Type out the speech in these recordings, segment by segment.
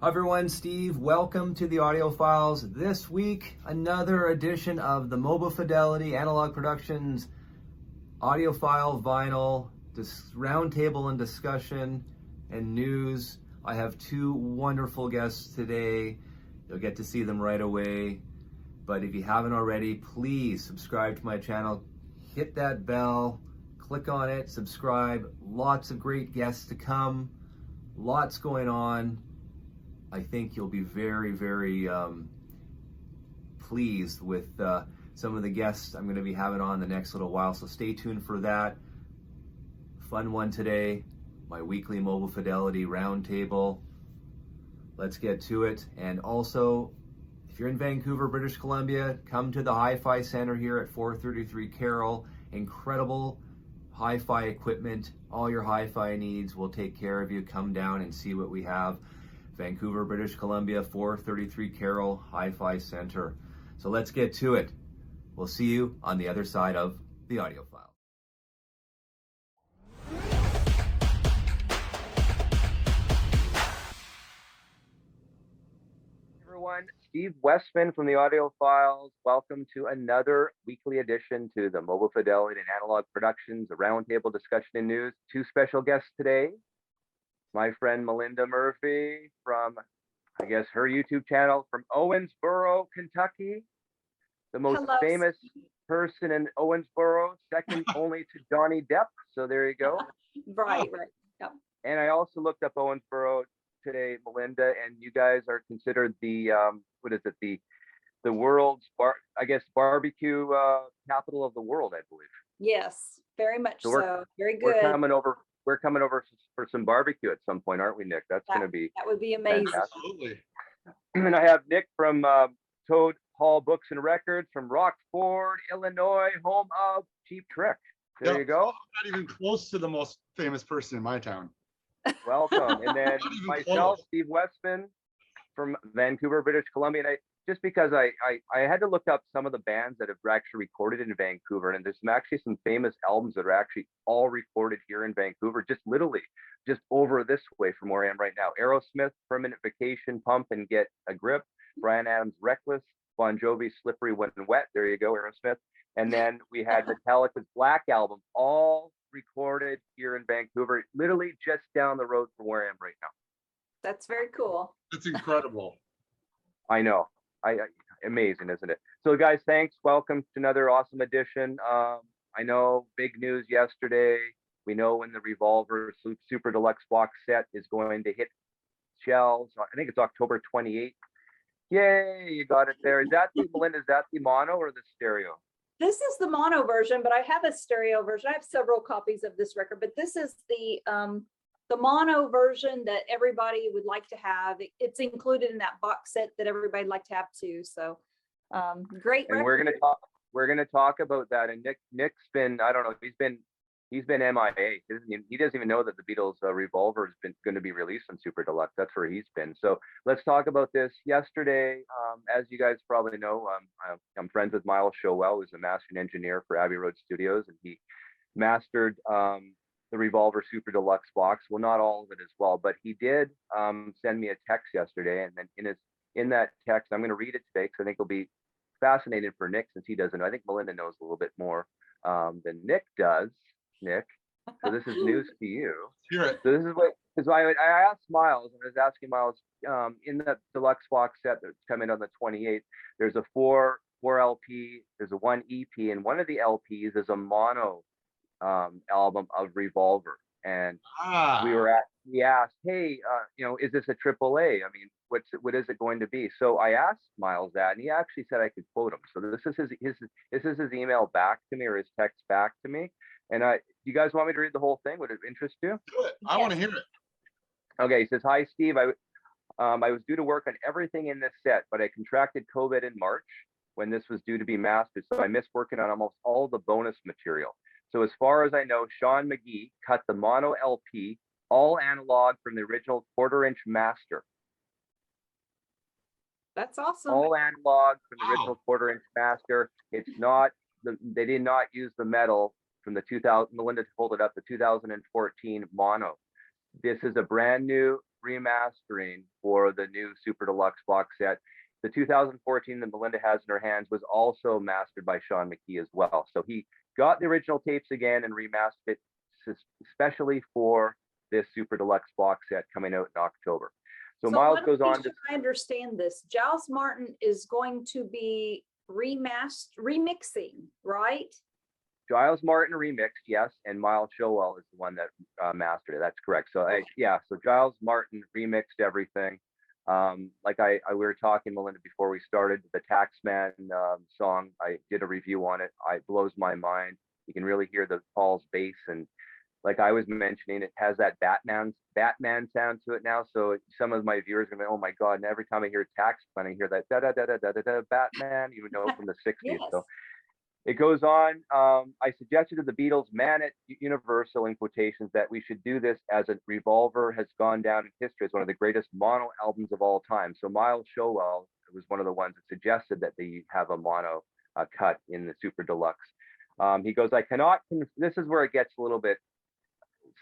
Hi everyone, Steve. Welcome to the Audiophiles. This week, another edition of the Mobile Fidelity Analog Productions Audiophile Vinyl Roundtable and Discussion and News. I have two wonderful guests today. You'll get to see them right away. But if you haven't already, please subscribe to my channel. Hit that bell, click on it, subscribe. Lots of great guests to come. Lots going on. I think you'll be very, very pleased with some of the guests I'm going to be having on the next little while. So stay tuned for that. Fun one today, my weekly Mobile Fidelity Roundtable. Let's get to it. And also, if you're in Vancouver, British Columbia, come to the Hi-Fi Center here at 433 Carroll. Incredible hi-fi equipment. All your hi-fi needs, we'll take care of you. Come down and see what we have. Vancouver, British Columbia, 433 Carroll, Hi-Fi Center. So let's get to it. We'll see you on the other side of the Audiophile. Everyone, Steve Westman from the Audiophiles. Welcome to another weekly edition to the Mobile Fidelity and Analog Productions, a roundtable discussion and news. Two special guests today. My friend Melinda Murphy from, I guess, her YouTube channel from Owensboro, Kentucky. The most famous person in Owensboro, second only to Johnny Depp. So there you go. Right. Yep. And I also looked up Owensboro today, Melinda, and you guys are considered the, the world's, barbecue capital of the world, I believe. Yes, very much so. Very good. We're coming over for some barbecue at some point, aren't we, Nick? That would be amazing. Fantastic. Absolutely. And I have Nick from Toad Hall Books and Records from Rockford, Illinois, home of Cheap Trick. There you go. I'm not even close to the most famous person in my town. Welcome. And then myself, Steve Westman from Vancouver, British Columbia. And just because I had to look up some of the bands that have actually recorded in Vancouver, and there's some famous albums that are actually all recorded here in Vancouver, just literally just over this way from where I am right now. Aerosmith, Permanent Vacation, Pump and Get a Grip, Bryan Adams, Reckless, Bon Jovi, Slippery When Wet. There you go, Aerosmith. And then we had Metallica's Black Album, all recorded here in Vancouver, literally just down the road from where I am right now. That's very cool. That's incredible. I know. Amazing, isn't it? So guys, thanks. Welcome to another awesome edition. I know big news yesterday. We know when the Revolver Super Deluxe Box set is going to hit shelves. I think it's October 28th. Yay, you got it there. Melinda, is that the mono or the stereo? This is the mono version, but I have a stereo version. I have several copies of this record, but this is the mono version that everybody would like to have. It's included in that box set that everybody'd like to have too. So great. And record. we're gonna talk about that. And Nick's been, I don't know, he's been MIA. He doesn't even know that the Beatles Revolver has been going to be released on Super Deluxe. That's where he's been. So let's talk about this. Yesterday, as you guys probably know, I'm friends with Miles Showell, who's the mastering engineer for Abbey Road Studios, and he mastered the Revolver Super Deluxe Box. Well, not all of it as well, but he did send me a text yesterday, and then in that text, I'm going to read it today because I think it'll be fascinating for Nick since he doesn't know. I think Melinda knows a little bit more than Nick does. Nick, so this is news to you. Hear it. So this is what, because I asked Miles, and I was asking Miles in the deluxe box set that's coming on the 28th. There's a four LP, there's a 1 EP, and one of the LPs is a mono album of Revolver, and we asked, hey, is this a AAA? I mean, what is it going to be? So I asked Miles that, and he actually said I could quote him. So this is his email back to me, or his text back to me. And you guys want me to read the whole thing? Would it interest you? Do it. I want to hear it. Okay, he says, hi Steve, I was due to work on everything in this set, but I contracted COVID in March when this was due to be mastered, so I missed working on almost all the bonus material. So as far as I know, Sean McGee cut the mono LP, all analog from the original 1/4-inch master. That's awesome. All analog from the original 1/4-inch master. It's not, they did not use the metal from the 2000, Melinda pulled it up, the 2014 mono. This is a brand new remastering for the new Super Deluxe box set. The 2014 that Melinda has in her hands was also mastered by Sean McKee as well. So he got the original tapes again and remastered it especially for this Super Deluxe box set coming out in October. So Miles let goes me on make to. sure I understand this. Giles Martin is going to be remixing, right? Giles Martin remixed, yes, and Miles Showell is the one that mastered it. That's correct. So so Giles Martin remixed everything. Like we were talking, Melinda, before we started, the Taxman song, I did a review on it. It blows my mind. You can really hear the Paul's bass, and like I was mentioning, it has that Batman sound to it now. So some of my viewers are gonna be, oh my God, and every time I hear Taxman, I hear that da da da da da da Batman, you know, from the 60s. Yes. So it goes on. I suggested to the Beatles, man at Universal, in quotations, that we should do this as a Revolver has gone down in history as one of the greatest mono albums of all time. So Miles Showell was one of the ones that suggested that they have a mono cut in the Super Deluxe. He goes, I cannot, this is where it gets a little bit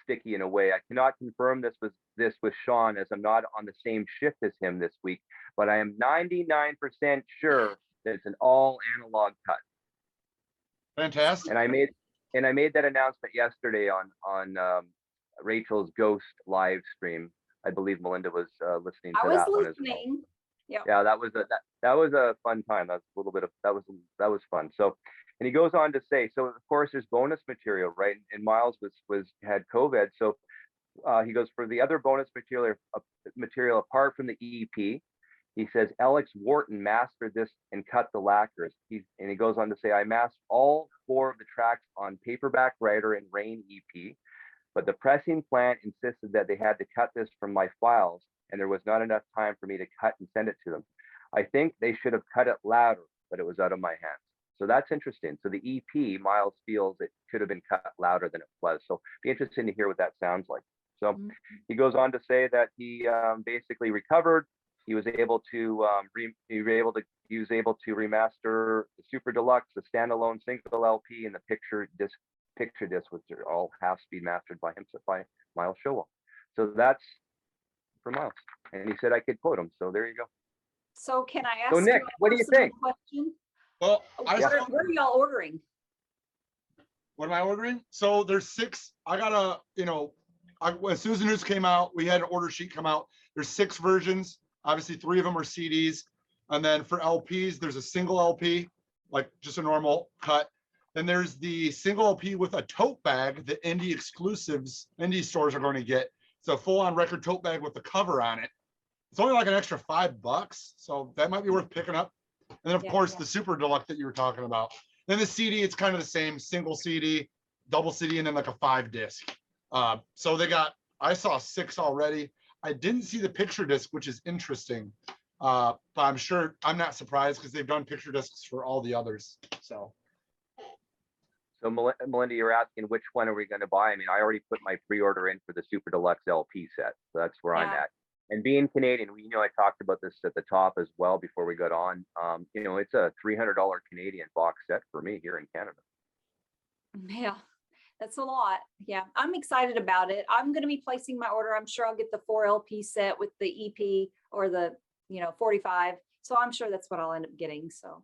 sticky in a way. I cannot confirm this with Sean, as I'm not on the same shift as him this week, but I am 99% sure that it's an all analog cut. Fantastic. And I made that announcement yesterday on Rachel's Ghost live stream. I believe Melinda was listening to that one as well. Yeah, that was a fun time. That was fun. So, and he goes on to say, so of course there's bonus material, right? And Miles had COVID, so he goes, for the other bonus material apart from the EP, he says Alex Wharton mastered this and cut the lacquers. And he goes on to say, I mastered all 4 of the tracks on Paperback Writer and Rain EP, but the pressing plant insisted that they had to cut this from my files, and there was not enough time for me to cut and send it to them. I think they should have cut it louder, but it was out of my hands. So that's interesting. So the EP, Miles feels it could have been cut louder than it was. So be interesting to hear what that sounds like. So he goes on to say that he basically recovered. He was able to remaster the Super Deluxe, the standalone single LP, and the picture disc, which are all half-speed mastered by Miles Showell. So that's for Miles, and he said I could quote him. So there you go. So can I ask? So Nick, what do you think? Question? Well, what are y'all ordering? What am I ordering? So there's 6. I gotta, as soon as the news came out, we had an order sheet come out. There's 6 versions. Obviously, 3 of them are CDs. And then for LPs, there's a single LP, like just a normal cut. Then there's the single LP with a tote bag that indie stores are going to get. It's a full-on record tote bag with the cover on it. It's only like an extra $5, so that might be worth picking up. And then, of course, the Super Deluxe that you were talking about. Then the CD, it's kind of the same, single CD, double CD, and then like a 5-disc. So I saw 6 already. I didn't see the picture disc, which is interesting. But I'm not surprised because they've done picture discs for all the others. So Melinda, you're asking which one are we going to buy? I mean, I already put my pre-order in for the Super Deluxe LP set. So that's where I'm at. And being Canadian, I talked about this at the top as well before we got on. It's a $300 Canadian box set for me here in Canada. Yeah, that's a lot. Yeah, I'm excited about it. I'm going to be placing my order. I'm sure I'll get the 4 LP set with the EP or the 45. So I'm sure that's what I'll end up getting. So.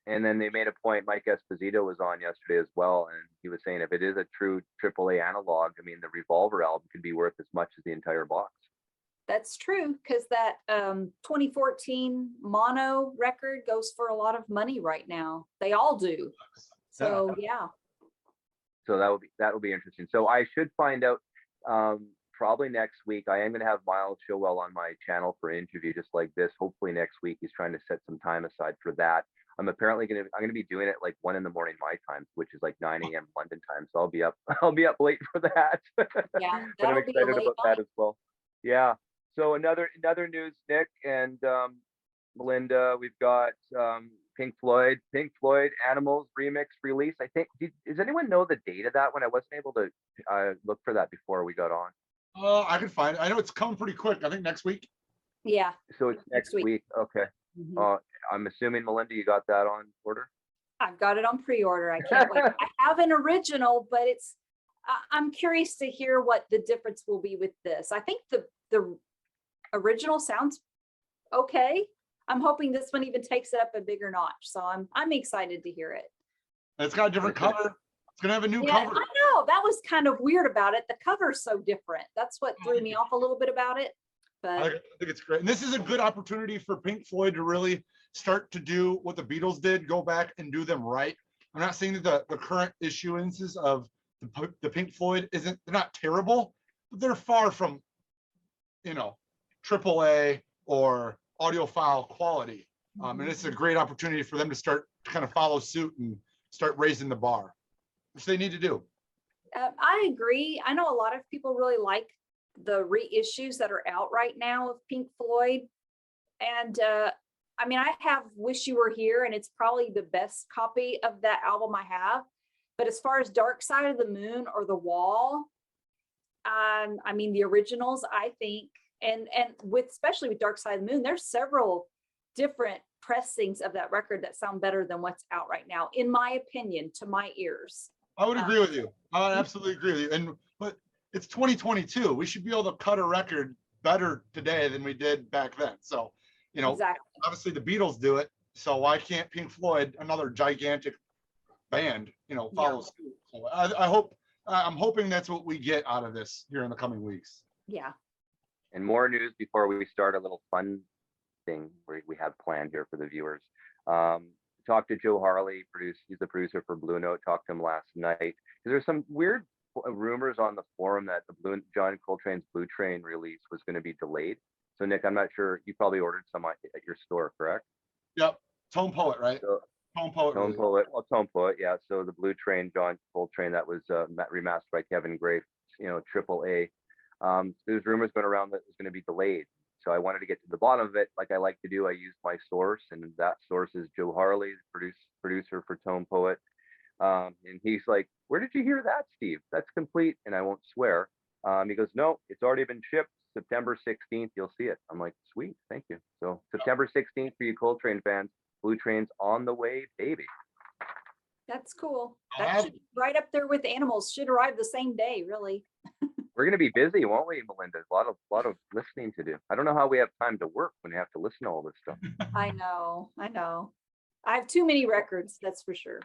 And then they made a point, Mike Esposito was on yesterday as well, and he was saying if it is a true AAA analog, I mean, the Revolver album could be worth as much as the entire box. That's true, because that 2014 mono record goes for a lot of money right now. They all do. So yeah. So that will be interesting. So I should find out probably next week. I am going to have Miles Showell on my channel for an interview just like this. Hopefully next week. He's trying to set some time aside for that. I'm going to be doing it like 1 a.m. my time, which is like 9 a.m. London time. So I'll be up late for that. Yeah, but I'm excited about that as well. Yeah. So another news, Nick and Melinda, we've got Pink Floyd Animals remix release. I think, does anyone know the date of that one? I wasn't able to look for that before we got on. I can find it. I know it's coming pretty quick. I think next week. Yeah. So it's next week. Okay. I'm assuming, Melinda, you got that on order? I've got it on pre-order. I can't wait. I have an original, but I'm curious to hear what the difference will be with this. I think the original sounds okay. I'm hoping this one even takes it up a bigger notch. So I'm excited to hear it. It's got a different cover. It's gonna have a new Yeah, cover. I know. That was kind of weird about it. The cover's so different. That's what threw me off a little bit about it. I But think it's great. And this is a good opportunity for Pink Floyd to really start to do what the Beatles did, go back and do them right. I'm not saying that the current issuances of the Pink Floyd they're not terrible, but they're far from, you know, AAA or audiophile quality. And it's a great opportunity for them to start to kind of follow suit and start raising the bar, which they need to do. I agree. I know a lot of people really like the reissues that are out right now of Pink Floyd. And I mean, I have Wish You Were Here, and it's probably the best copy of that album I have. But as far as Dark Side of the Moon or The Wall, I mean, the originals, I think, and especially with Dark Side of the Moon, there's several different pressings of that record that sound better than what's out right now, in my opinion, to my ears. I would agree with you. I would absolutely agree with you. But it's 2022. We should be able to cut a record better today than we did back then. So, you know, Exactly. obviously the Beatles do it. So why can't Pink Floyd, another gigantic band, you know, follow suit? So I'm hoping that's what we get out of this here in the coming weeks. Yeah. And more news before we start a little fun thing we have planned here for the viewers. Talked to Joe Harley, he's the producer for Blue Note, talked to him last night. There's some weird rumors on the forum that the John Coltrane's Blue Train release was going to be delayed. So Nick, I'm not sure, you probably ordered some at your store, correct? Yep. Tone Poet, right? So, Tone Poet. Tone Poet, well, Tone Poet, yeah. So the Blue Train, John Coltrane, that was remastered by Kevin Gray, you know, AAA. There's rumors going around that it was going to be delayed. So I wanted to get to the bottom of it, like I like to do. I use my source, and that source is Joe Harley, producer for Tone Poet. And he's like, "Where did you hear that, Steve? That's complete." And I won't swear. He goes, "No, it's already been shipped. September 16th, you'll see it." I'm like, "Sweet, thank you." So September 16th for you Coltrane fans, Blue Train's on the way, baby. That's cool. That should be right up there with Animals. Should arrive the same day, really. We're gonna be busy, won't we, Melinda? A lot of listening to do. I don't know how we have time to work when you have to listen to all this stuff. I know. I have too many records, that's for sure.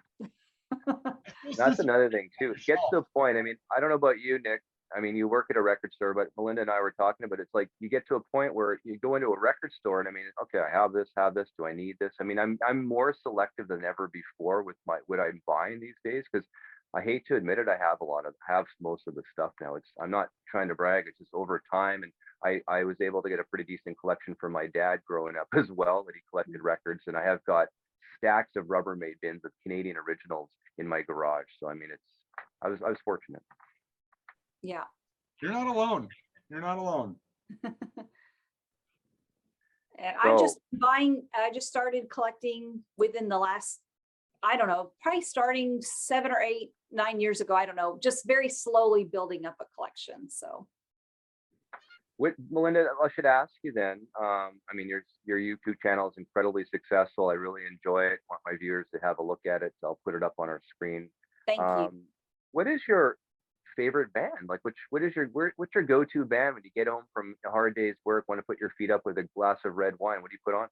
That's another thing too. It gets to a point. I mean, I don't know about you, Nick. I mean, you work at a record store, but Melinda and I were talking about it's like you get to a point where you go into a record store and I mean, okay, I have this. Do I need this? I mean, I'm more selective than ever before with what I'm buying these days, because I hate to admit it, I have most of the stuff now. I'm not trying to brag. It's just over time, and I was able to get a pretty decent collection from my dad growing up as well, that he collected records, and I have got stacks of Rubbermaid bins of Canadian originals in my garage. So I mean, I was fortunate. Yeah. You're not alone. You're not alone. And So- I just started collecting within the last, I don't know, probably starting 7 or 8, 9 years ago. I don't know, just very slowly building up a collection. So Melinda, I should ask you then. I mean, your YouTube channel is incredibly successful. I really enjoy it. Want my viewers to have a look at it, so I'll put it up on our screen. thank you. What is your favorite band? Like, what's your go-to band when you get home from a hard day's work, want to put your feet up with a glass of red wine? What do you put on?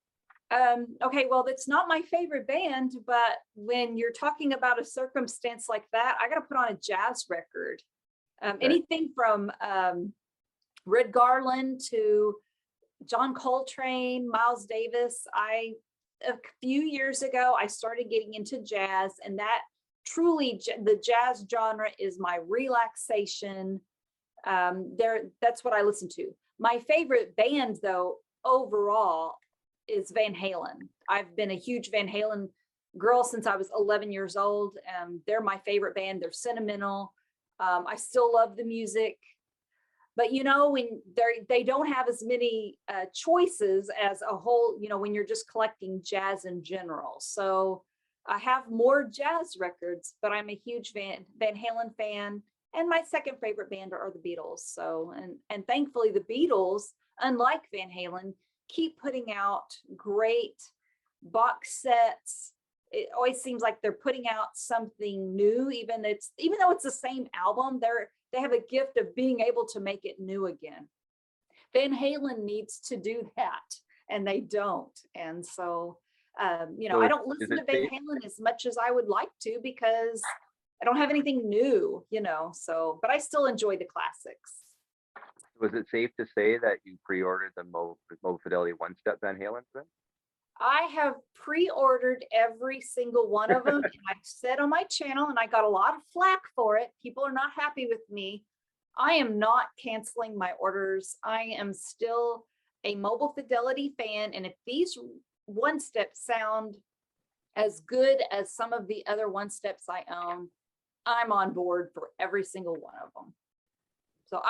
Okay, well, that's not my favorite band, but when you're talking about a circumstance like that, I got to put on a jazz record. Anything from Red Garland to John Coltrane, Miles Davis. A few years ago, I started getting into jazz, and that truly the jazz genre is my relaxation. That's what I listen to. My favorite band, though, overall, is Van Halen. I've been a huge Van Halen girl since I was 11 years old. They're my favorite band. They're sentimental. I still love the music. But, you know, when they don't have as many choices as a whole, you know, when you're just collecting jazz in general. So I have more jazz records, but I'm a huge Van Halen fan. And my second favorite band are the Beatles. So, and thankfully the Beatles, unlike Van Halen, keep putting out great box sets. It always seems like they're putting out something new, even though it's the same album, they have a gift of being able to make it new again. Van Halen needs to do that, and they don't. And so, you know, So I is don't listen to it Van safe? Halen as much as I would like to because I don't have anything new, you know, so, but I still enjoy the classics. Was it safe to say that you pre-ordered the Mo Fidelity one-step Van Halen then? I have pre-ordered every single one of them, and I've said on my channel, and I got a lot of flack for it. People are not happy with me. I am not canceling my orders. I am still a Mobile Fidelity fan, and if these one steps sound as good as some of the other one steps I own, I'm on board for every single one of them. So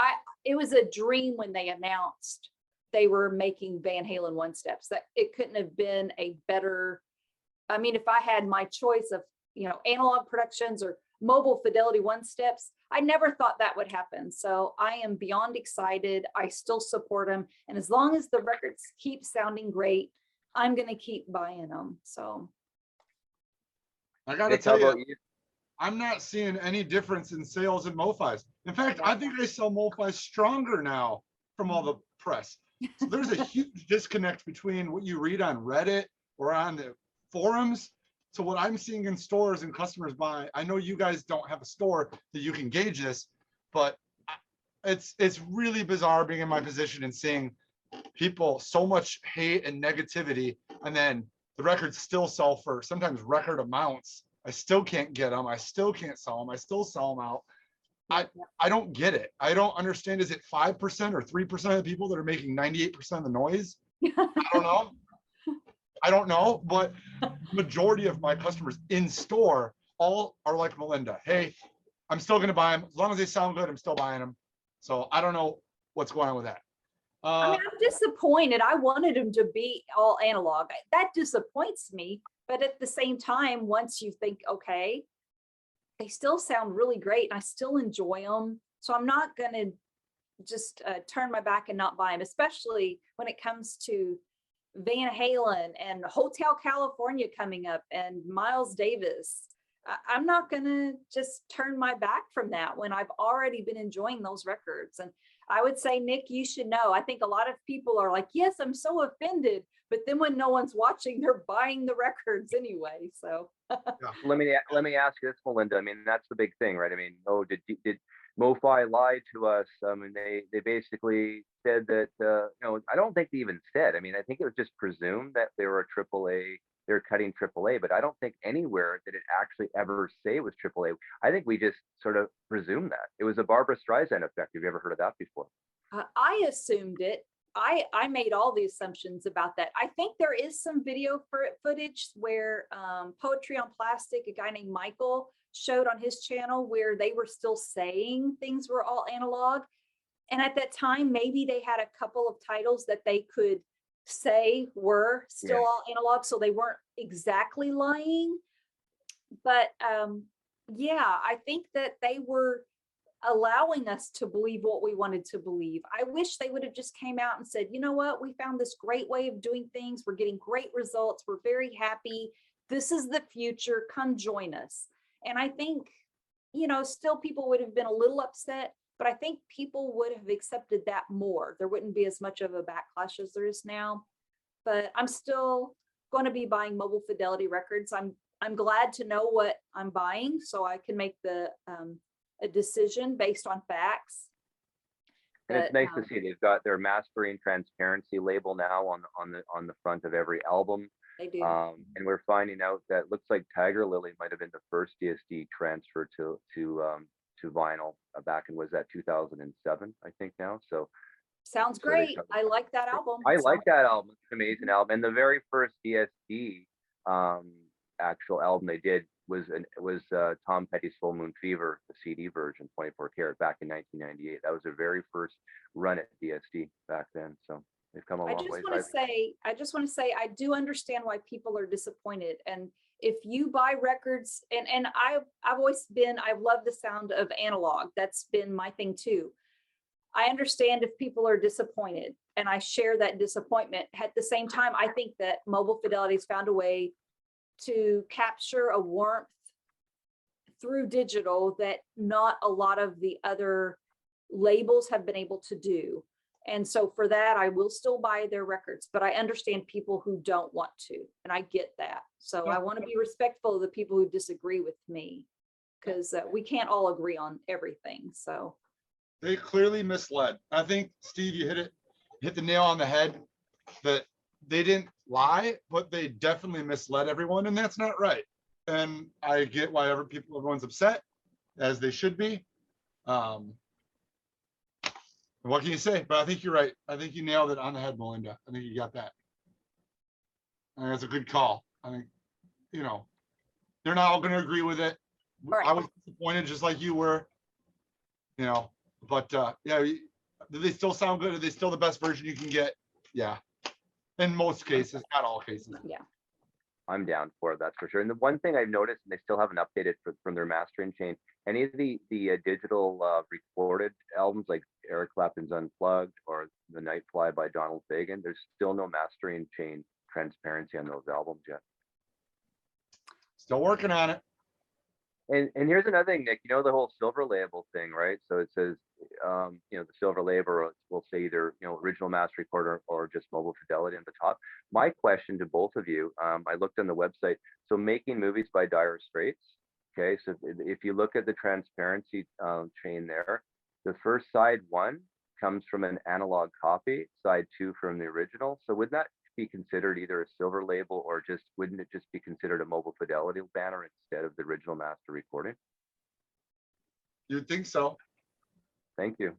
it was a dream when they announced they were making Van Halen one steps, that it couldn't have been a better, I mean, if I had my choice of, you know, Analog Productions or Mobile Fidelity one steps, I never thought that would happen. So I am beyond excited. I still support them. And as long as the records keep sounding great, I'm going to keep buying them. So I gotta Nick, how tell about you, you? I'm not seeing any difference in sales in MOFIs. In fact, I think I sell MOFIs stronger now from all the press. So there's a huge disconnect between what you read on Reddit or on the forums to what I'm seeing in stores and customers buy. I know you guys don't have a store that you can gauge this, but it's really bizarre being in my position and seeing people so much hate and negativity, and then the records still sell for sometimes record amounts. I still can't get them. I still can't sell them. I still sell them out. I don't get it. I don't understand. Is it 5% or 3% of the people that are making 98% of the noise? I don't know. I don't know, but majority of my customers in store all are like Melinda. Hey, I'm still going to buy them. As long as they sound good, I'm still buying them. So I don't know what's going on with that. I mean, I'm disappointed. I wanted them to be all analog. That disappoints me. But at the same time, once you think, okay, they still sound really great and I still enjoy them. So I'm not going to just turn my back and not buy them, especially when it comes to Van Halen and Hotel California coming up and Miles Davis. I'm not going to just turn my back from that when I've already been enjoying those records. And I would say, Nick, you should know. I think a lot of people are like, yes, I'm so offended. But then when no one's watching, they're buying the records anyway. So Let me ask you this, Melinda. I mean, that's the big thing, right? I mean, did MOFI lie to us? I mean, they basically said that, you know, I don't think they even said. I mean, I think it was just presumed that they were a AAA. They're cutting AAA, but I don't think anywhere did it actually ever say it was AAA. I think we just sort of presumed that. It was a Barbara Streisand effect. Have you ever heard of that before? I assumed it. I made all the assumptions about that. I think there is some video footage where Poetry on Plastic, a guy named Michael, showed on his channel where they were still saying things were all analog. And at that time, maybe they had a couple of titles that they could say were still all analog, so they weren't exactly lying. But yeah, I think that they were allowing us to believe what we wanted to believe. I wish they would have just came out and said, you know what, we found this great way of doing things. We're getting great results. We're very happy. This is the future. Come join us. And I think, you know, still people would have been a little upset, but I think people would have accepted that more. There wouldn't be as much of a backlash as there is now. But I'm still going to be buying Mobile Fidelity records. I'm glad to know what I'm buying so I can make the a decision based on facts. And it's nice to see they've got their mastering transparency label now on the front of every album. They do. And we're finding out that looks like Tiger Lily might have been the first DSD transfer to vinyl back in, was that 2007, I think now. So sounds great. I like that album. I like that album. It's an amazing album. And the very first DSD actual album they did was Tom Petty's Full Moon Fever, the CD version, 24 karat, back in 1998. That was their very first run at DSD back then. So they've come a long way. I just want to say, I do understand why people are disappointed. And if you buy records, and I've loved the sound of analog. That's been my thing too. I understand if people are disappointed, and I share that disappointment. At the same time, I think that Mobile Fidelity's found a way to capture a warmth through digital that not a lot of the other labels have been able to do. And so for that, I will still buy their records, but I understand people who don't want to, and I get that. So I want to be respectful of the people who disagree with me, because we can't all agree on everything. So they clearly misled. I think, Steve, you hit the nail on the head, that they didn't lie, but they definitely misled everyone, and that's not right. And I get why everyone's upset, as they should be. What can you say? But I think you're right. I think you nailed it on the head, Melinda. I think you got that. I think that's a good call. I think, they're not all going to agree with it. right. I was disappointed, just like you were, but yeah, do they still sound good? Are they still the best version you can get? Yeah. In most cases, not all cases. Yeah. I'm down for it, that's for sure. And the one thing I've noticed, and they still haven't updated from their mastering chain, any of the digital recorded albums like Eric Clapton's Unplugged or The Night Fly by Donald Fagen, there's still no mastering chain transparency on those albums yet. Still working on it. And here's another thing, Nick, the whole silver label thing, right? So it says, the silver label will say either, original master recorder or just mobile fidelity on the top. My question to both of you, I looked on the website. So Making Movies by Dire Straits. Okay, so if you look at the transparency chain there, the first side 1 comes from an analog copy, side 2 from the original. So would that be considered either a silver label, or wouldn't it just be considered a mobile fidelity banner instead of the original master recording? You'd think so. Thank you.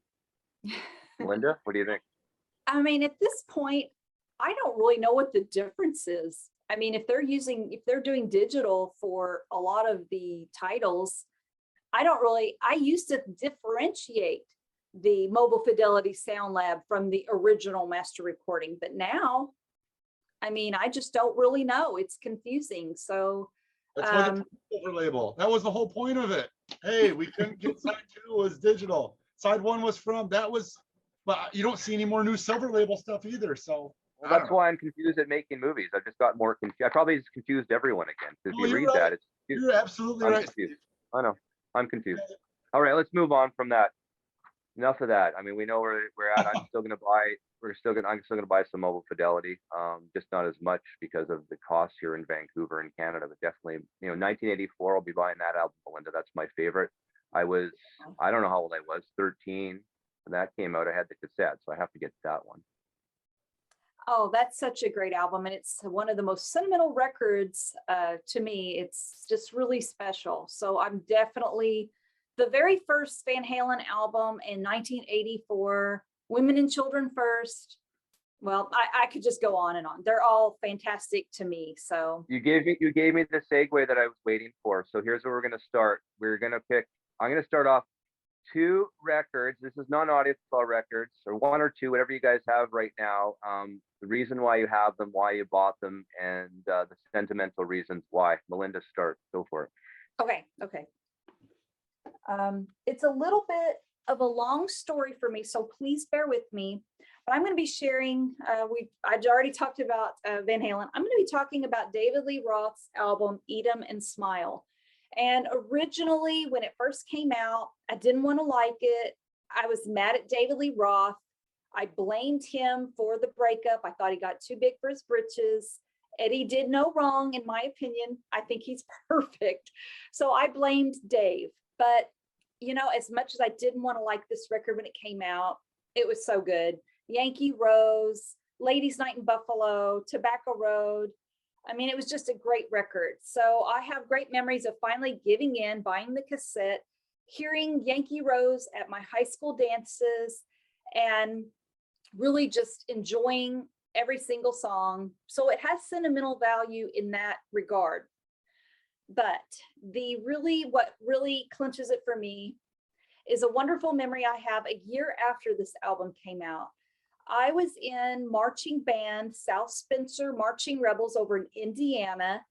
Melinda, what do you think? I mean, at this point, I don't really know what the difference is. I mean, if they're doing digital for a lot of the titles, I used to differentiate the mobile fidelity sound lab from the original master recording, but now, I mean, I just don't really know. It's confusing. So that's why the silver label. That was the whole point of it. Hey, we couldn't get side 2 was digital. Side 1 was but you don't see any more new silver label stuff either. So that's why I'm confused at Making Movies. I've just got more confused. I probably just confused everyone again. If you read that, it's confused. You're absolutely right. Confused. I know. I'm confused. All right, let's move on from that. Enough of that. I mean, we know where we're at. I'm still gonna buy some mobile fidelity. Just not as much because of the costs here in Vancouver and Canada, but definitely, 1984, I'll be buying that album, Melinda. That's my favorite. I don't know how old I was, 13 when that came out. I had the cassette, so I have to get that one. Oh, that's such a great album. And it's one of the most sentimental records to me. It's just really special. So I'm definitely the very first Van Halen album in 1984, Women and Children First. Well, I could just go on and on. They're all fantastic to me. So you gave me the segue that I was waiting for. So here's where we're going to start. I'm going to start off 2 records. This is non-audiophile records, or 1 or 2, whatever you guys have right now. The reason why you have them, why you bought them, and the sentimental reasons why. Melinda, start. Go for it. Okay. It's a little bit of a long story for me, so please bear with me. But I'm going to be sharing, I'd already talked about Van Halen. I'm going to be talking about David Lee Roth's album, Eat 'Em and Smile. And originally, when it first came out, I didn't want to like it. I was mad at David Lee Roth. I blamed him for the breakup. I thought he got too big for his britches. Eddie did no wrong, in my opinion. I think he's perfect. So I blamed Dave. But, as much as I didn't want to like this record when it came out, it was so good. Yankee Rose, Ladies' Night in Buffalo, Tobacco Road. I mean, it was just a great record. So I have great memories of finally giving in, buying the cassette, hearing Yankee Rose at my high school dances, and really just enjoying every single song. So it has sentimental value in that regard. But what really clinches it for me is a wonderful memory I have a year after this album came out. I was in marching band, South Spencer Marching Rebels over in Indiana,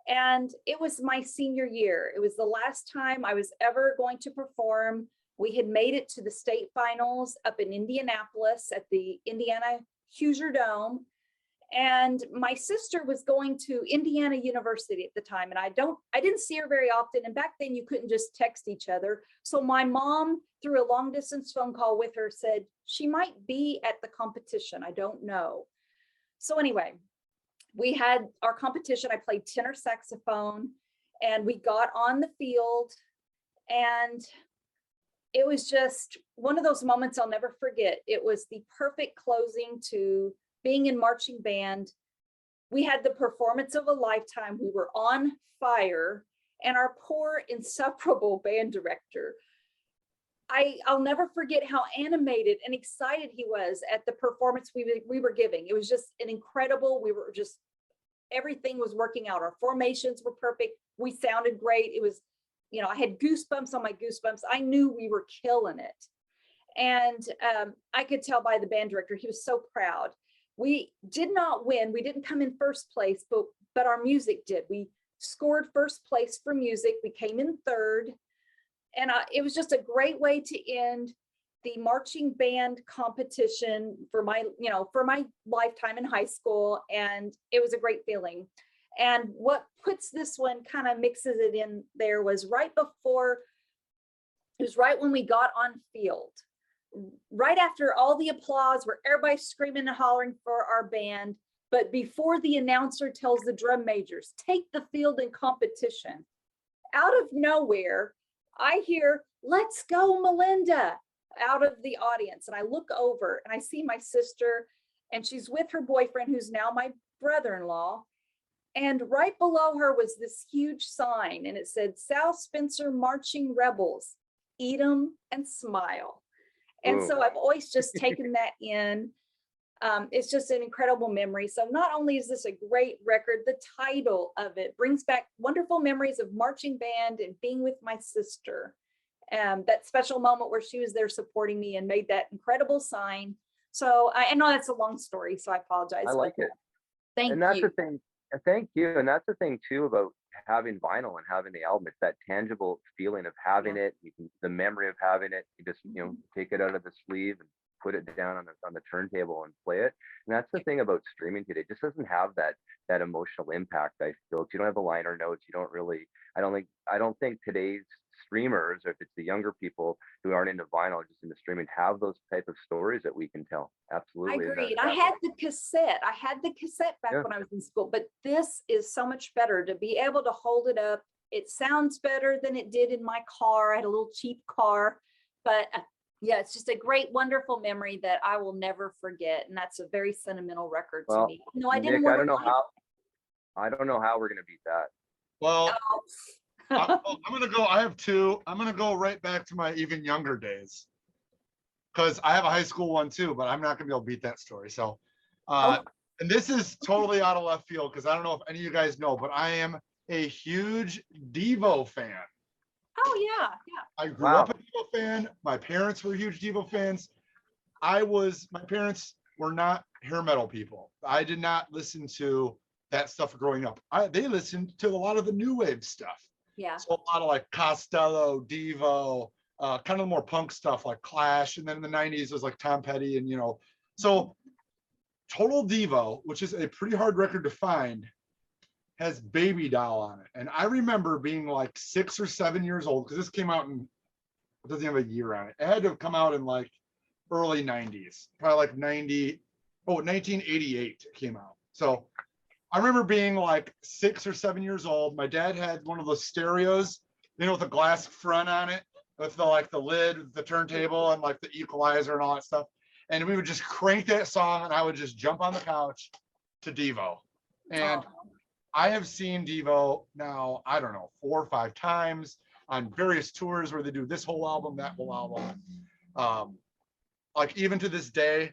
and it was my senior year. It was the last time I was ever going to perform. We had made it to the state finals up in Indianapolis at the Indiana Hoosier Dome, And my sister was going to Indiana University at the time, and I didn't see her very often. And back then you couldn't just text each other. So my mom, through a long distance phone call with her, said she might be at the competition. I don't know. So anyway, we had our competition. I played tenor saxophone, and we got on the field, and it was just one of those moments I'll never forget. It was the perfect closing to being in marching band. We had the performance of a lifetime. We were on fire, and our poor insufferable band director, I'll never forget how animated and excited he was at the performance we were giving. It was just an incredible, everything was working out. Our formations were perfect. We sounded great. It was, I had goosebumps on my goosebumps. I knew we were killing it. And I could tell by the band director, he was so proud. We did not win. We didn't come in first place, but our music did. We scored first place for music. We came in third. And it was just a great way to end the marching band competition for my lifetime in high school. And it was a great feeling. And what puts this one, kind of mixes it in there, was right when we got on field. Right after all the applause, where everybody's screaming and hollering for our band, but before the announcer tells the drum majors, take the field in competition, out of nowhere, I hear, "Let's go, Melinda," out of the audience. And I look over and I see my sister, and she's with her boyfriend, who's now my brother-in-law. And right below her was this huge sign, and it said, "South Spencer Marching Rebels, eat 'em and smile." And so I've always just taken that in. It's just an incredible memory. So not only is this a great record, the title of it brings back wonderful memories of marching band and being with my sister. That special moment where she was there supporting me and made that incredible sign. So I know that's a long story, so I apologize. I like it. Thank you. And that's the thing. Thank you. And that's the thing too about having vinyl and having the album. It's that tangible feeling of having it. The memory of having it. You just take it out of the sleeve and put it down on the turntable and play it. And that's the thing about streaming today. It just doesn't have that emotional impact. I feel you don't have the liner notes. You don't really. I don't think today's streamers, or if it's the younger people who aren't into vinyl, just into streaming, have those type of stories that we can tell. Absolutely. I agreed. I had the cassette. Back when I was in school, but this is so much better to be able to hold it up. It sounds better than it did in my car. I had a little cheap car, but yeah, it's just a great, wonderful memory that I will never forget. And that's a very sentimental record to me. No, I didn't. Nick, I don't know how we're going to beat that. Well, I'm gonna go. I have two. I'm gonna go right back to my even younger days, because I have a high school one too, but I'm not gonna be able to beat that story. So, and this is totally out of left field, because I don't know if any of you guys know, but I am a huge Devo fan. Oh yeah. I grew up a Devo fan. My parents were huge Devo fans. My parents were not hair metal people. I did not listen to that stuff growing up. They listened to a lot of the new wave stuff. Yeah. So a lot of like Costello, Devo, kind of more punk stuff like Clash. And then in the 90s, it was like Tom Petty and, so Total Devo, which is a pretty hard record to find, has Baby Doll on it. And I remember being like 6 or 7 years old, because this came out it doesn't have a year on it. It had to have come out in like early 90s, probably like 1988 it came out. So I remember being like 6 or 7 years old. My dad had one of those stereos, with the glass front on it, with the lid, the turntable, and like the equalizer and all that stuff. And we would just crank that song, and I would just jump on the couch to Devo. And I have seen Devo now, I don't know, 4 or 5 times on various tours where they do this whole album, that whole album. Like even to this day,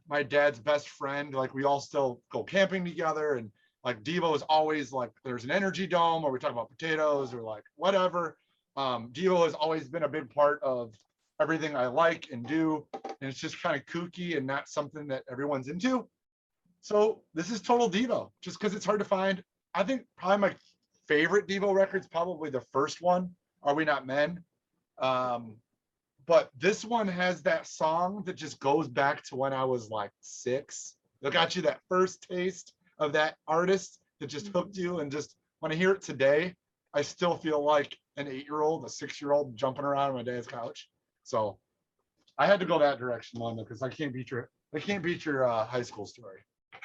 my dad's best friend, like we all still go camping together, and like Devo is always like, there's an energy dome, or we talk about potatoes, or like whatever. Devo has always been a big part of everything I like and do, and it's just kind of kooky and not something that everyone's into. So this is Total Devo, just because it's hard to find. I think probably my favorite Devo record's probably the first one, Are We Not Men? But this one has that song that just goes back to when I was like 6. That got you that first taste of that artist that just hooked you. And just when I hear it today, I still feel like an 8-year-old, a 6-year-old jumping around on my dad's couch. So I had to go that direction, Melinda, because I can't beat your high school story.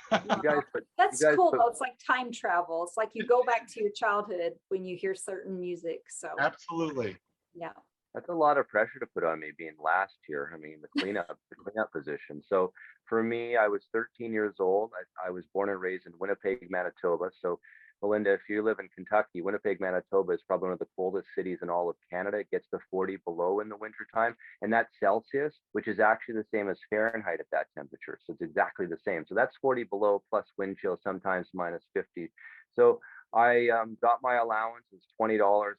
You guys That's you guys cool. put- Though. It's like time travel. It's like you go back to your childhood when you hear certain music. So Absolutely. yeah. That's a lot of pressure to put on me being last year. I mean, the cleanup position. So for me, I was 13 years old. I was born and raised in Winnipeg, Manitoba. So Melinda, if you live in Kentucky, Winnipeg, Manitoba is probably one of the coldest cities in all of Canada. It gets to 40 below in the wintertime. And that's Celsius, which is actually the same as Fahrenheit at that temperature. So it's exactly the same. So that's 40 below plus wind chill, sometimes minus 50. So I got my allowance, it's $20,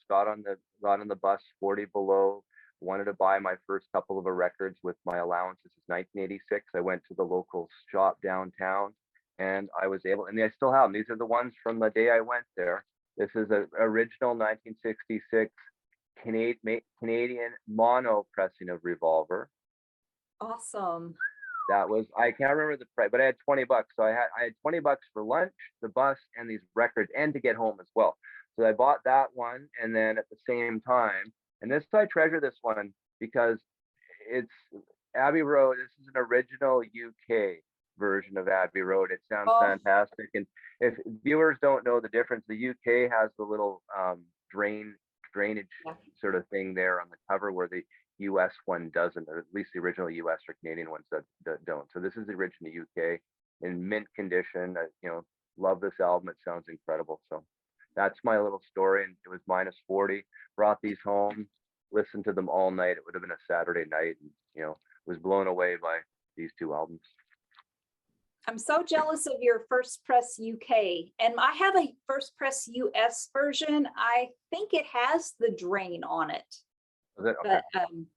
got on the bus 40 below, wanted to buy my first couple of records with my allowance. This is 1986. I went to the local shop downtown and I was able, and I still have them. These are the ones from the day I went there. This is an original 1966 Canadian mono pressing of Revolver. Awesome. That was, I can't remember the price, but I had $20. So I had $20 for lunch, the bus, and these records, and to get home as well. So I bought that one, and then at the same time, and this, I treasure this one because it's Abbey Road. This is an original UK version of Abbey Road. It sounds fantastic. And if viewers don't know the difference, the UK has the little drainage sort of thing there on the cover where the US one doesn't, or at least the original US or Canadian ones that don't. So this is the original UK in mint condition. Love this album. It sounds incredible. So that's my little story. And it was minus 40. Brought these home, listened to them all night. It would have been a Saturday night, and was blown away by these two albums. I'm so jealous of your First Press UK, and I have a First Press US version. I think it has the drain on it. Okay. But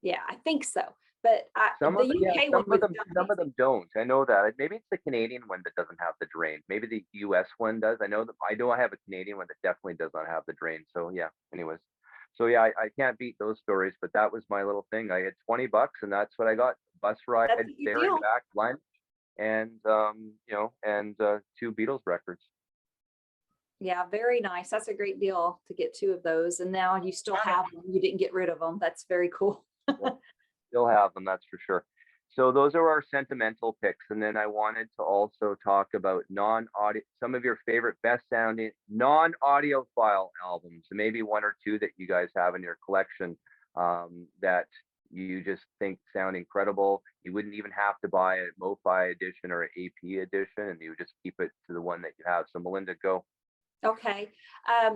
yeah, I think so. But Some the of UK some one of them, was some of them don't. I know that. Maybe it's the Canadian one that doesn't have the drain. Maybe the US one does. I know I have a Canadian one that definitely does not have the drain. So yeah. Anyways, so yeah, I can't beat those stories. But that was my little thing. I had $20, and that's what I got. Bus ride That's what you there do. and back, lunch, and and 2 Beatles records. Yeah, very nice. That's a great deal to get 2 of those. And now you still have them. You didn't get rid of them. That's very cool. Still have them, that's for sure. So those are our sentimental picks. And then I wanted to also talk about some of your favorite best sounding non-audiophile albums, maybe 1 or 2 that you guys have in your collection that you just think sound incredible. You wouldn't even have to buy a MOFI edition or an AP edition, and you would just keep it to the one that you have. So Melinda, go. Okay.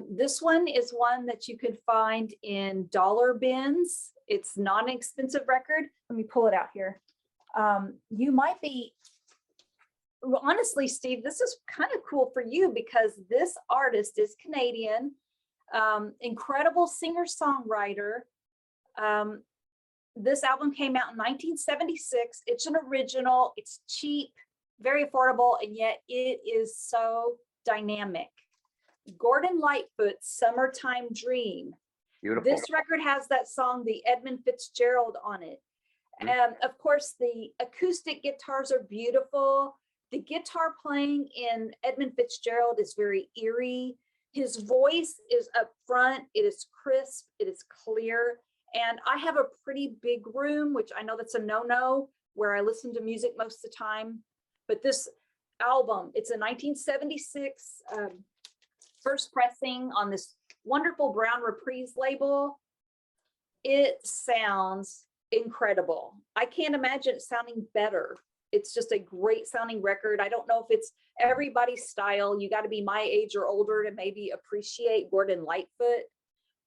This one is one that you could find in dollar bins. It's not an expensive record. Let me pull it out here. You might be, well, honestly, Steve, this is kind of cool for you because this artist is Canadian, incredible singer-songwriter. This album came out in 1976. It's an original, it's cheap, very affordable, and yet it is so dynamic. Gordon Lightfoot's Summertime Dream. Beautiful. This record has that song, the Edmund Fitzgerald, on it. And of course, the acoustic guitars are beautiful. The guitar playing in Edmund Fitzgerald is very eerie. His voice is up front. It is crisp. It is clear. And I have a pretty big room, which I know that's a no-no, where I listen to music most of the time. But this album, it's a 1976 first pressing on this wonderful Brown Reprise label. It sounds incredible. I can't imagine it sounding better. It's just a great sounding record. I don't know if it's everybody's style. You got to be my age or older to maybe appreciate Gordon Lightfoot.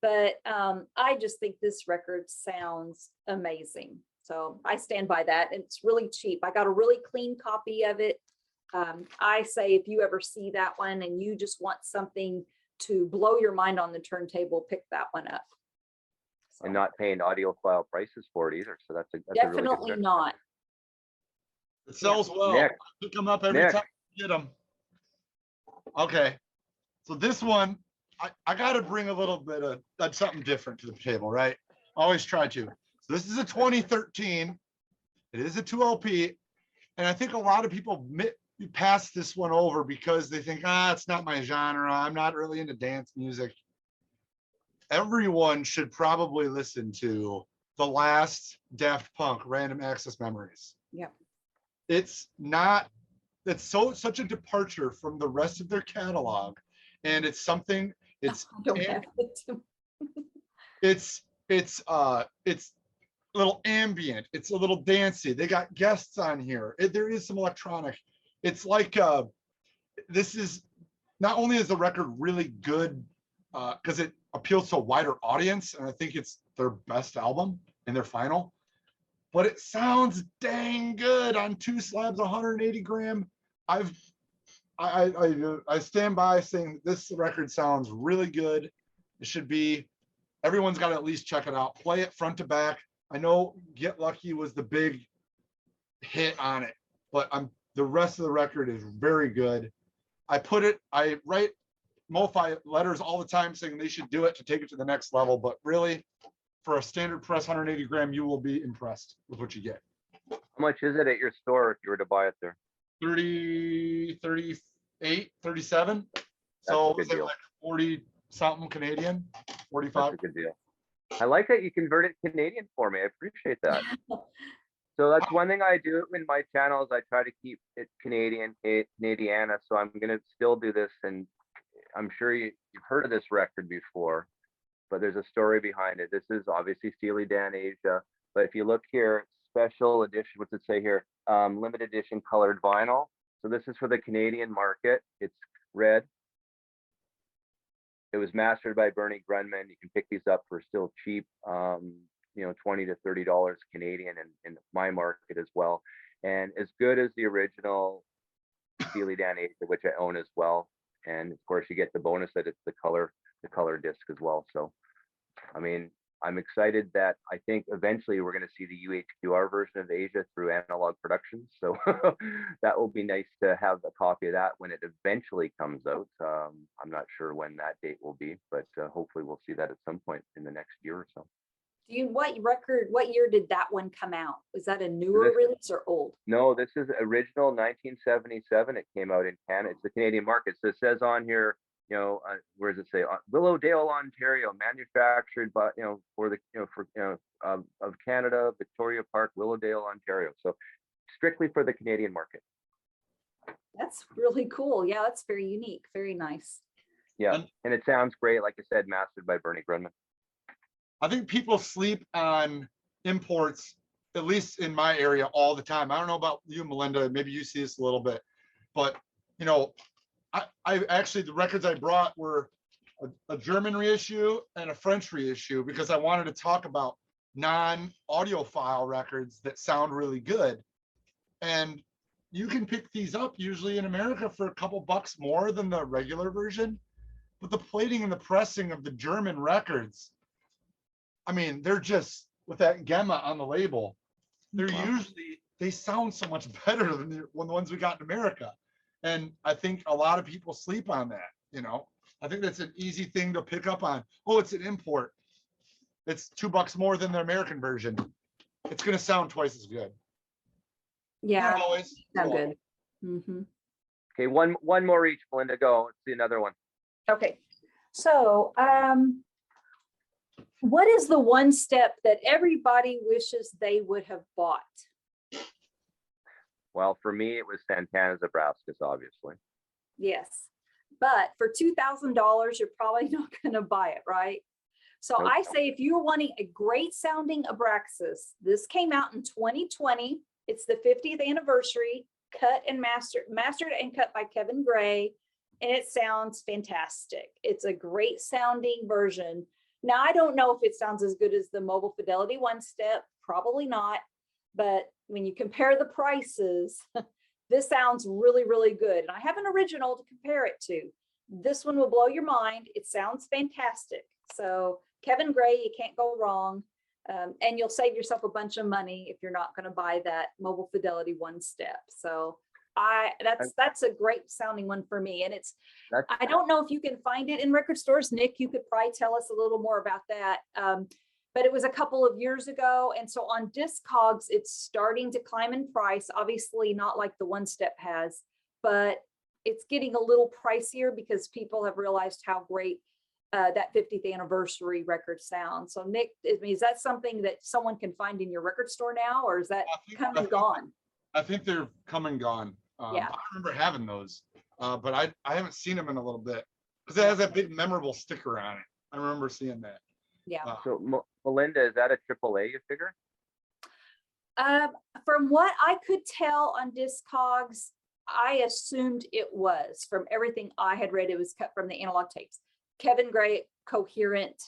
But I just think this record sounds amazing. So I stand by that. It's really cheap. I got a really clean copy of it. I say if you ever see that one and you just want something to blow your mind on the turntable, pick that one up. So, And not paying audiophile prices for it either. So that's a really definitely good not. It sells well. Nick. I pick them up every Nick. time I get them. Okay. So this one, I got to bring a little bit of something different to the table, right? Always try to. So this is a 2013. It is a 2 LP. And I think a lot of people pass this one over because they think, it's not my genre. I'm not really into dance music. Everyone should probably listen to the last Daft Punk, Random Access Memories. Yep. It's such a departure from the rest of their catalog. And it's something, it's I don't have it. it's a little ambient, it's a little dancey. They got guests on here. There is some electronic. It's like this is not only is the record really good because it appeals to a wider audience, and I think it's their best album and their final, but it sounds dang good on 2 slabs, 180 gram. I stand by saying this record sounds really good. It should be, everyone's got to at least check it out. Play it front to back. I know Get Lucky was the big hit on it, but the rest of the record is very good. I write MOFI letters all the time saying they should do it to take it to the next level, but really for a standard press 180 gram, you will be impressed with what you get. How much is it at your store if you were to buy it there? 30, 38, 37. So That's a good deal. like 40 something Canadian, 45. That's a good deal. I like that you converted Canadian for me. I appreciate that. So that's one thing I do in my channels. I try to keep it Canadiana. So I'm going to still do this. And I'm sure you've heard of this record before, but there's a story behind it. This is obviously Steely Dan Asia. But if you look here, special edition, what's it say here? Limited edition colored vinyl. So this is for the Canadian market. It's red. It was mastered by Bernie Grundman. You can pick these up for still cheap, $20 to $30 Canadian in my market as well. And as good as the original Steely Dan Asia, which I own as well. And of course you get the bonus that it's the color disc as well. So, I mean, I'm excited that I think eventually we're going to see the UHQR version of Asia through Analogue Productions. So that will be nice to have a copy of that when it eventually comes out. I'm not sure when that date will be, but hopefully we'll see that at some point in the next year or so. What year did that one come out? Was that a newer release or old? No, this is original 1977. It came out in Canada. It's the Canadian market. So it says on here, where does it say? Willowdale, Ontario, manufactured by, of Canada, Victoria Park, Willowdale, Ontario. So strictly for the Canadian market. That's really cool. Yeah, that's very unique. Very nice. Yeah, and it sounds great. Like I said, mastered by Bernie Grundman. I think people sleep on imports, at least in my area, all the time. I don't know about you, Melinda. Maybe you see this a little bit, but I actually, the records I brought were a German reissue and a French reissue because I wanted to talk about non-audiophile records that sound really good. And you can pick these up usually in America for a couple bucks more than the regular version. But the plating and the pressing of the German records, I mean, they're just, with that Gemma on the label, they sound so much better than the ones we got in America. And I think a lot of people sleep on that, I think that's an easy thing to pick up on. Oh, it's an import. It's $2 more than the American version. It's going to sound twice as good. Yeah, Not always. sound good. Mm-hmm. Okay, one more each, Melinda. Go. Let's see another one. Okay, so what is the one step that everybody wishes they would have bought? Well, for me, it was Santana's Nebraska's, obviously. Yes, but for $2,000, you're probably not going to buy it, right? So Nope. I say if you're wanting a great sounding Abraxas, this came out in 2020. It's the 50th anniversary, cut and mastered and cut by Kevin Gray, and it sounds fantastic. It's a great sounding version. Now, I don't know if it sounds as good as the Mobile Fidelity one step, probably not, but when you compare the prices, this sounds really, really good. And I have an original to compare it to. This one will blow your mind. It sounds fantastic. So Kevin Gray, you can't go wrong. And you'll save yourself a bunch of money if you're not going to buy that Mobile Fidelity one step. So that's a great sounding one for me. And I don't know if you can find it in record stores. Nick, you could probably tell us a little more about that. But it was a couple of years ago. And so on Discogs, it's starting to climb in price, obviously not like the one step has, but it's getting a little pricier because people have realized how great that 50th anniversary record sounds. So Nick, is that something that someone can find in your record store now, or is that come and gone? I think they're come and gone. Yeah. I remember having those, but I haven't seen them in a little bit because it has that big memorable sticker on it. I remember seeing that. Yeah. So Melinda, is that a AAA you figure? From what I could tell on Discogs, I assumed it was. From everything I had read, it was cut from the analog tapes. Kevin Gray, coherent,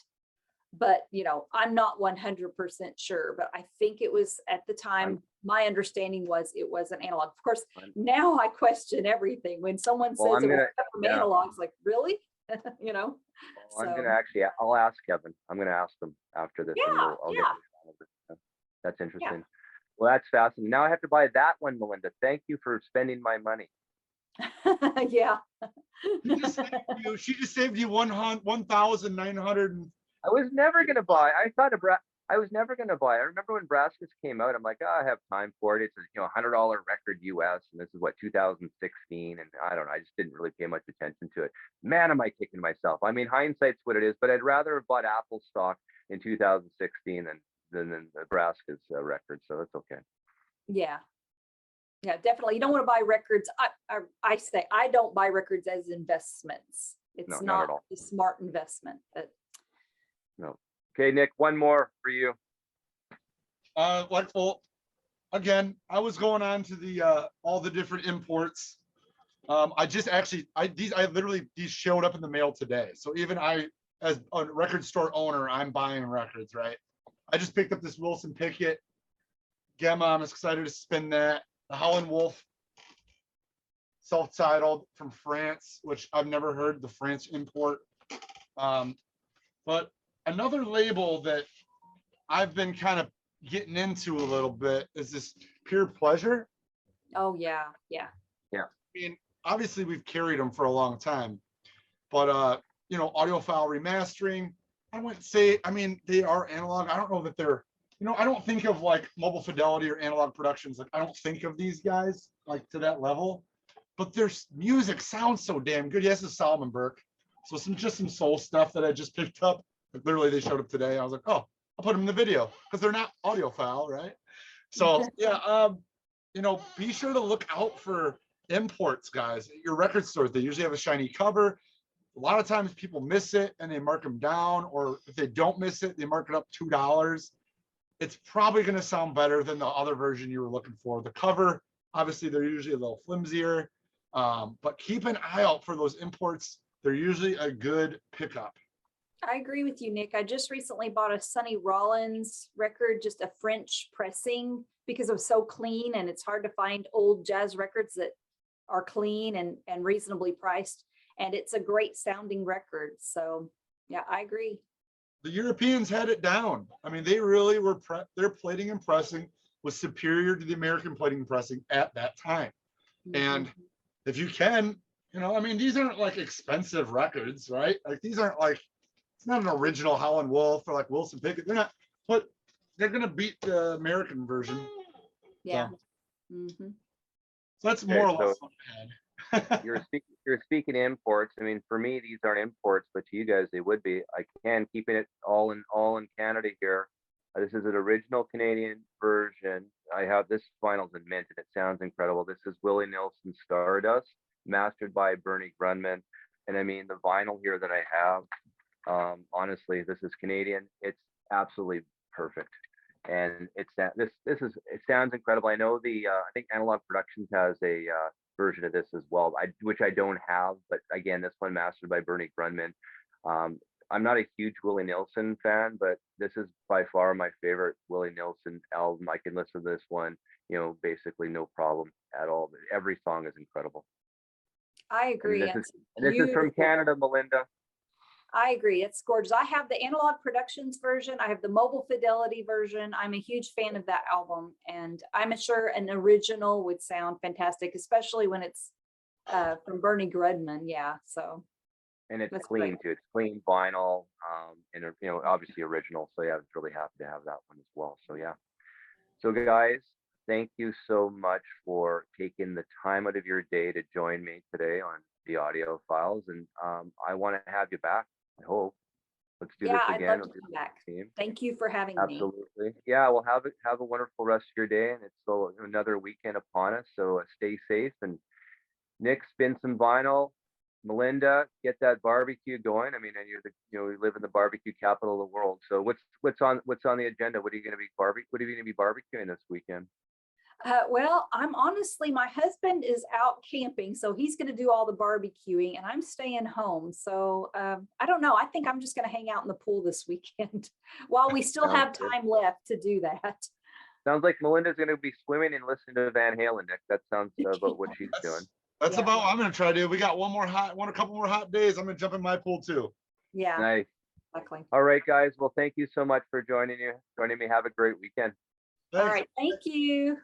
but I'm not 100% sure, but I think it was at the time. My understanding was it was an analog. Of course, now I question everything. When someone says it was cut from analogs, like, really? Well, I'm gonna actually, I'll ask Kevin. I'm gonna ask them after this. And I'll get this. That's interesting. Yeah. Well, that's fascinating. Now I have to buy that one, Melinda. Thank you for spending my money. Yeah. She just saved you 1,900. I was never gonna buy. I was never gonna buy. I remember when Braskus came out. I'm like, I have time for it. It's a $100 record US, and this is what 2016, and I don't know. I just didn't really pay much attention to it. Man, am I kicking myself? I mean, hindsight's what it is, but I'd rather have bought Apple stock in 2016 than the Braskus record. So that's okay. Yeah. Yeah, definitely. You don't want to buy records. I say I don't buy records as investments. It's not a smart investment. No. Okay, Nick, one more for you. Well, again, I was going on to the all the different imports. These showed up in the mail today. So even I, as a record store owner, I'm buying records, right? I just picked up this Wilson Pickett. Gemma, I'm excited to spin that. The Howlin' Wolf, self-titled from France, which I've never heard the French import. But another label that I've been kind of getting into a little bit is this Pure Pleasure. Oh yeah, yeah. I mean, obviously we've carried them for a long time, but audiophile remastering, I wouldn't say, I mean, they are analog. I don't know that they're, I don't think of like Mobile Fidelity or Analog Productions. Like, I don't think of these guys like to that level, but their music sounds so damn good. Yes, it's Solomon Burke. So some soul stuff that I just picked up. Like, literally, they showed up today. I was like, oh, I'll put them in the video because they're not audiophile, right? So yeah, be sure to look out for imports, guys. At your record stores, they usually have a shiny cover. A lot of times people miss it and they mark them down, or if they don't miss it, they mark it up $2. It's probably going to sound better than the other version you were looking for. The cover, obviously, they're usually a little flimsier, but keep an eye out for those imports. They're usually a good pickup. I agree with you, Nick. I just recently bought a Sonny Rollins record, just a French pressing, because it was so clean, and it's hard to find old jazz records that are clean and reasonably priced. And it's a great sounding record. So yeah, I agree. The Europeans had it down. I mean, they really were, their plating and pressing was superior to the American plating and pressing at that time. And if you can, I mean, these aren't like expensive records, right? Like, these aren't like, it's not an original Howlin' Wolf or like Wilson Pickett. They're not, but they're going to beat the American version. Yeah. So that's more or less what I had. You're speaking imports. I mean, for me, these aren't imports, but to you guys, they would be. I can keeping it all in Canada here. This is an original Canadian version. I have this vinyl's in mint, and it sounds incredible. This is Willie Nelson Stardust, mastered by Bernie Grunman. And I mean, the vinyl here that I have, honestly, this is Canadian. It's absolutely perfect. And it sounds incredible. I know I think Analog Productions has a version of this as well, which I don't have, but again, this one mastered by Bernie Grunman. I'm not a huge Willie Nelson fan, but this is by far my favorite Willie Nelson album. I can listen to this one, basically no problem at all. Every song is incredible. I agree. And this is from Canada, Melinda. I agree. It's gorgeous. I have the Analog Productions version. I have the Mobile Fidelity version. I'm a huge fan of that album, and I'm sure an original would sound fantastic, especially when it's from Bernie Grunman. Yeah. So. And it's clean too. It's clean vinyl, and obviously original. So yeah, I was really happy to have that one as well. So yeah. So guys, thank you so much for taking the time out of your day to join me today on the audio files. And I want to have you back. I hope. Let's do Yeah, this I'd again love with to your come back. team. Thank you for having me. Absolutely. Yeah, well, have a wonderful rest of your day, and it's so another weekend upon us. So stay safe. And Nick, spin some vinyl. Melinda, get that barbecue going. I mean, and we live in the barbecue capital of the world. So what's on the agenda? What are you going to be barbecuing this weekend? Well, my husband is out camping, so he's going to do all the barbecuing and I'm staying home. So I don't know. I think I'm just going to hang out in the pool this weekend while we still Sounds have good. time left to do that. Sounds like Melinda's going to be swimming and listening to Van Halen, Nick. That sounds about what she's doing. That's Yeah. about what I'm gonna try to do. We got a couple more hot days. I'm gonna jump in my pool too. Yeah, Nice. exactly. All right, guys. Well, thank you so much for joining me. Have a great weekend. All Thanks. right. Thank you.